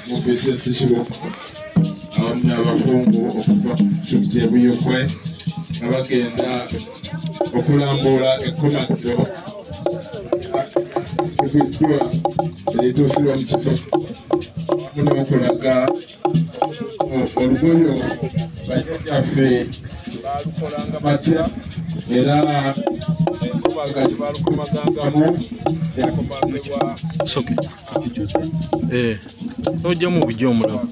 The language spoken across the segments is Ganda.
Mufisi Sishibuko abakungu okuva Sukje Buyokwe abagenda okulambula ekkomagiro eziddwa erituusibwa mu kifo n'okulaga olugoyo bajjajjaffe baalukolanga batya era enkomaga gye baalukomagangamu yakomagibwa soke ojjamu obujja omulabo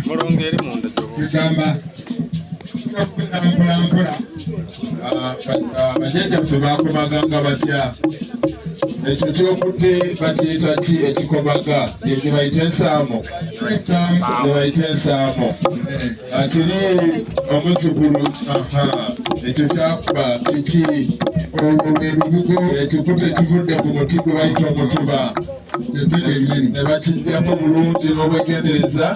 mulongeri munda gamba mpolampola bajjajjaffe baakomaganga batya ekyo kyokutte bakiyita ki ekikomaga gye bayita ensaamo kiri omuzukulu ekyo kyakuba kiki olubugo ekikuta ekivudde ku muti gwe bayita omutuba ne bakijjako bulungi n'obwegendereza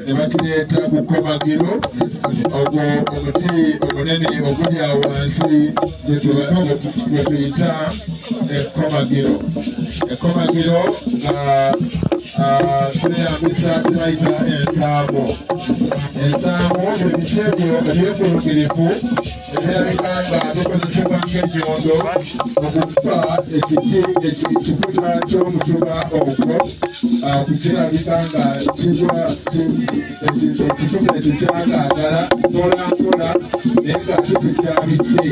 ne bakireeta ku kkomagiro ogwo omuti omunene oguli awo wansi gwe tuyita ekkomagiro nga kireyambisa kibayita ensaamo ebiti ebyo ebyekulugirifu ebirabika nga bikozesebwa ng'ennyondo okukuba ekikuta ky'omutuba ogwo kukirabika nga ekikuta ekyo kyagaagala mpolampola naye nga ate tekyabise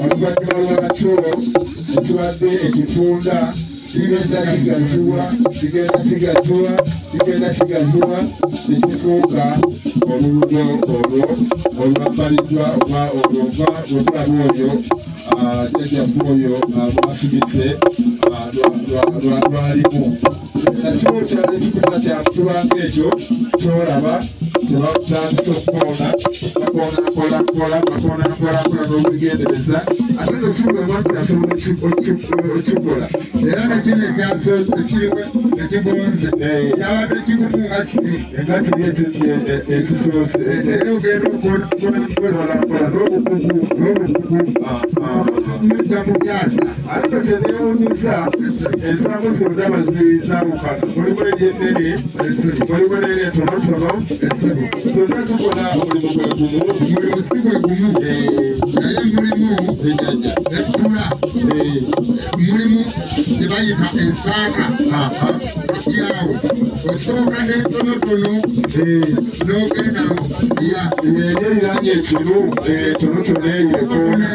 oluvannyuma lwakyo ekibadde ekifunda kigenda kigaziwa nekifuuka olulugo olwo olwabbaliddwa olulabu oyo jjajjaffe oyo lwasibise lwalimu nakyo kyali ekikuta kyamutubanga ekyo kyolaba kyebakutandisa okukoona bakoonampola n'obwegendereza ate nefuuga abantu asobola okikola era nekino ekigonze kyabadde kigumu nga kiri ekisoose era ogenda okukolampola n'obukugu nedda mu byasa ate kyenewunyiza ensango zonna bazizawukana mulimu eryennene mulimu nene entonotono zonna zikola omulimu gwe gumu si gwe gumu naye mulimu ettula mulimu ebayita ensaaka atyawo osooka n'entonotono n'ogenda ziya eriranye ekinu tonotono eyo ekoona